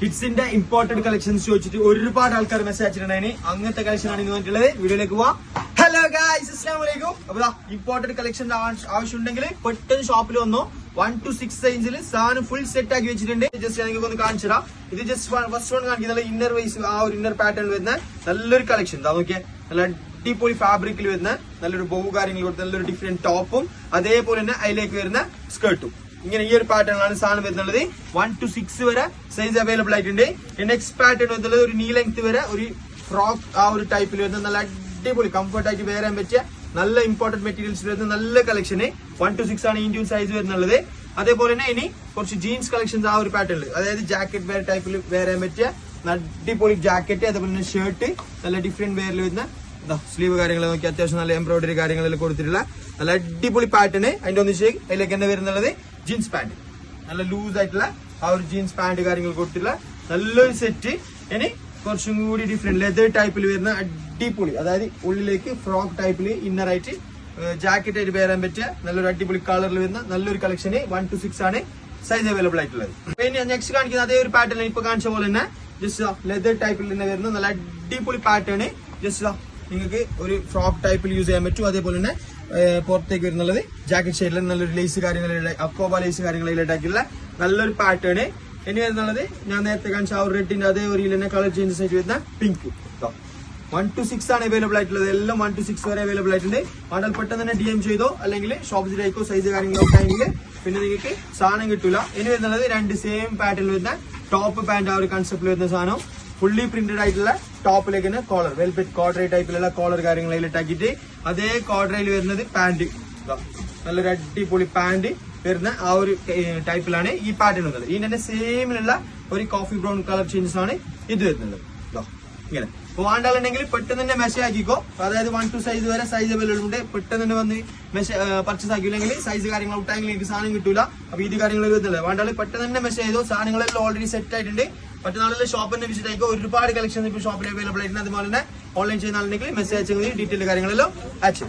കിഡ്സിന്റെ important collections ചോദിച്ചിട്ട് ഒരുപാട് ആൾക്കാർ മെസ്സേജ് അയച്ചിട്ടുണ്ടായി. അങ്ങനത്തെ കളക്ഷൻ ആണ് ഇന്ന് വന്നിട്ടുള്ളത്. വീഡിയോയിലേക്ക് പോവാം. ഹലോ ഗൈസ്, അസ്സലാമു അലൈക്കും. അപ്പൊ ഇമ്പോർട്ടന്റ് കളക്ഷൻ ആവശ്യമുണ്ടെങ്കിൽ പെട്ടെന്ന് ഷോപ്പിൽ വന്നോ. 1 to 6 സൈസിൽ സാധനം ഫുൾ സെറ്റ് ആക്കി വെച്ചിട്ടുണ്ട്. ജസ്റ്റ് നിങ്ങൾക്ക് ഒന്ന് കാണിച്ചു തരാം. ഇത് ജസ്റ്റ് ഫസ്റ്റ് വൺ കാണിക്കുന്നത് ഇന്നർ വൈസ് ആ ഒരു ഇന്നർ പാറ്റേൺ വരുന്ന നല്ലൊരു കളക്ഷൻ. നോക്കിയാൽ നല്ല അടിപൊളി ഫാബ്രിക്കിൽ വരുന്ന നല്ലൊരു ബോവ് കാര്യങ്ങൾ കൊടുത്ത നല്ലൊരു ഡിഫറെന്റ് ടോപ്പും അതേപോലെ തന്നെ അതിലേക്ക് വരുന്ന സ്കേർട്ടും. ഇങ്ങനെ ഈ ഒരു പാറ്റേണിലാണ് സാധനം വരുന്നത്. 1 to 6 വരെ സൈസ് അവൈലബിൾ ആയിട്ടുണ്ട്. നെക്സ്റ്റ് പാറ്റേൺ വരുന്നത് ഒരു നീ ലെങ്ത് വരെ ഒരു ഫ്രോക്ക് ആ ഒരു ടൈപ്പിൽ വരുന്ന നല്ല അടിപൊളി കംഫർട്ട് ആയിട്ട് വേറെ പറ്റിയ നല്ല ഇമ്പോർട്ടന്റ് മെറ്റീരിയൽസ് വരുന്ന നല്ല കളക്ഷന്. 1 to 6 ആണ് ഇന്ത്യൻ സൈസ് വരുന്നുള്ളത്. അതേപോലെ തന്നെ ഇനി കുറച്ച് ജീൻസ് കളക്ഷൻസ് ആ ഒരു പാറ്റേണിൽ, അതായത് ജാക്കറ്റ് വെയർ ടൈപ്പിൽ വേറെ പറ്റിയ അടിപൊളി ജാക്കറ്റ്, അതേപോലെ തന്നെ ഷർട്ട് നല്ല ഡിഫറെന്റ് വേറിൽ വരുന്ന സ്ലീവ് കാര്യങ്ങൾ നോക്കി അത്യാവശ്യം നല്ല എംബ്രോയിഡറി കാര്യങ്ങളിൽ കൊടുത്തിട്ടുള്ള നല്ല അടിപൊളി പാറ്റേൺ. അതിന്റെ ഒന്നിച്ച് അതിലേക്ക് തന്നെ വരുന്നുള്ളത് ജീൻസ് പാന്റ്, നല്ല ലൂസ് ആയിട്ടുള്ള ആ ഒരു ജീൻസ് പാന്റ് കാര്യങ്ങൾ കൊടുത്തിട്ടുള്ള നല്ലൊരു സെറ്റ്. ഇനി കുറച്ചും കൂടി ഡിഫറെന്റ് ലെതർ ടൈപ്പിൽ വരുന്ന അടിപൊളി, അതായത് ഉള്ളിലേക്ക് ഫ്രോക്ക് ടൈപ്പിൽ ഇന്നർ ആയിട്ട് ജാക്കറ്റ് ആയിട്ട് വരാൻ പറ്റിയ നല്ലൊരു അടിപൊളി കളറിൽ വരുന്ന നല്ലൊരു കളക്ഷന്. 1 to 6 ആണ് സൈസ് അവൈലബിൾ ആയിട്ടുള്ളത്. ഇനി നെക്സ്റ്റ് കാണിക്കുന്ന അതേ ഒരു പാറ്റേൺ ഇപ്പൊ കാണിച്ച പോലെ തന്നെ ജസ്റ്റ് ലെതർ ടൈപ്പിൽ തന്നെ വരുന്ന നല്ല അടിപൊളി പാറ്റേൺ. ജസ്റ്റ് നിങ്ങൾക്ക് ഒരു ഫ്രോക്ക് ടൈപ്പിൽ യൂസ് ചെയ്യാൻ പറ്റും. അതേപോലെ തന്നെ പുറത്തേക്ക് വരുന്നുള്ളത് ജാക്കറ്റ് ഷെയ്ഡിൽ നല്ലൊരു ലേസ് കാര്യങ്ങളിൽ അക്കോബ ലേസ് കാര്യങ്ങളിലായിട്ടുള്ള നല്ലൊരു പാറ്റേൺ. ഇനി വരുന്നുള്ളത് ഞാൻ നേരത്തെ കാണിച്ച ആ ഒരു റെഡിന്റെ അതേ ഒരു തന്നെ കളർ ചേഞ്ചസ് ആയിട്ട് വരുന്ന പിങ്ക്. 1 to 6 ആണ് അവൈലബിൾ ആയിട്ടുള്ളത്. എല്ലാം 1 to 6 വരെ അവൈലബിൾ ആയിട്ടുണ്ട്. മോഡൽ പെട്ടെന്ന് തന്നെ DM ചെയ്തോ, അല്ലെങ്കിൽ ഷോപ്സിലേക്കോ സൈസ് കാര്യങ്ങളൊക്കെ ആണെങ്കിൽ പിന്നെ നിങ്ങൾക്ക് സാധനം കിട്ടൂല. ഇനി വരുന്നത് രണ്ട് സെയിം പാറ്റേണിൽ വരുന്ന ടോപ്പ് പാന്റ് ആ ഒരു കൺസെപ്റ്റിൽ വരുന്ന സാധനം. ഫുള്ളി പ്രിന്റഡ് ആയിട്ടുള്ള ടോപ്പിലേക്ക് തന്നെ കോളർ വെൽവെറ്റ് കോഡ്രൈ ടൈപ്പിലുള്ള കോളർ കാര്യങ്ങളിൽ ഇട്ടാക്കിയിട്ട് അതേ കോഡ്രയിൽ വരുന്നത് പാന്റ്. നല്ലൊരു അടിപൊളി പാന്റ് വരുന്ന ആ ഒരു ടൈപ്പിലാണ് ഈ പാറ്റേൺ വരുന്നത്. ഇതിന്റെ സെയിമിലുള്ള ഒരു കോഫി ബ്രൗൺ കളർ ചേഞ്ചസ് ആണ് ഇത് വരുന്നത്. ഇങ്ങനെ വേണ്ടാളുണ്ടെങ്കിൽ പെട്ടെന്ന് തന്നെ മെസ്സേജ് ആക്കിക്കോ. അതായത് 1 to 6 വരെ സൈസ് അവൈലബിൾ ഉണ്ട്. പെട്ടെന്ന് തന്നെ വന്ന് പർച്ചേസ് ആക്കിയില്ലെങ്കിൽ സൈസ് കാര്യങ്ങൾ ഔട്ടായെങ്കിൽ എനിക്ക് സാധനം കിട്ടൂല. അപ്പൊ ഇത് കാര്യങ്ങൾ വരുന്നില്ല. വേണ്ടാൾ പെട്ടെന്ന് തന്നെ മെസ്സേജ് ചെയ്തോ. സാധനങ്ങളെല്ലാം ഓൾറെഡി സെറ്റ് ആയിട്ടുണ്ട്. മറ്റന്നാളിലെ ഷോപ്പ് തന്നെ വിസിറ്റ് ആയിക്കോ. ഒരുപാട് കളക്ഷൻ ഇപ്പോൾ ഷോപ്പിൽ അവൈലബിൾ ആയിട്ടുണ്ട്. അതുപോലെ തന്നെ ഓൺലൈൻ ചെയ്യുന്ന ആളുണ്ടെങ്കിൽ മെസ്സേജ് അയച്ചെങ്കിൽ ഡീറ്റെയിൽ കാര്യങ്ങളെല്ലാം അയച്ചു.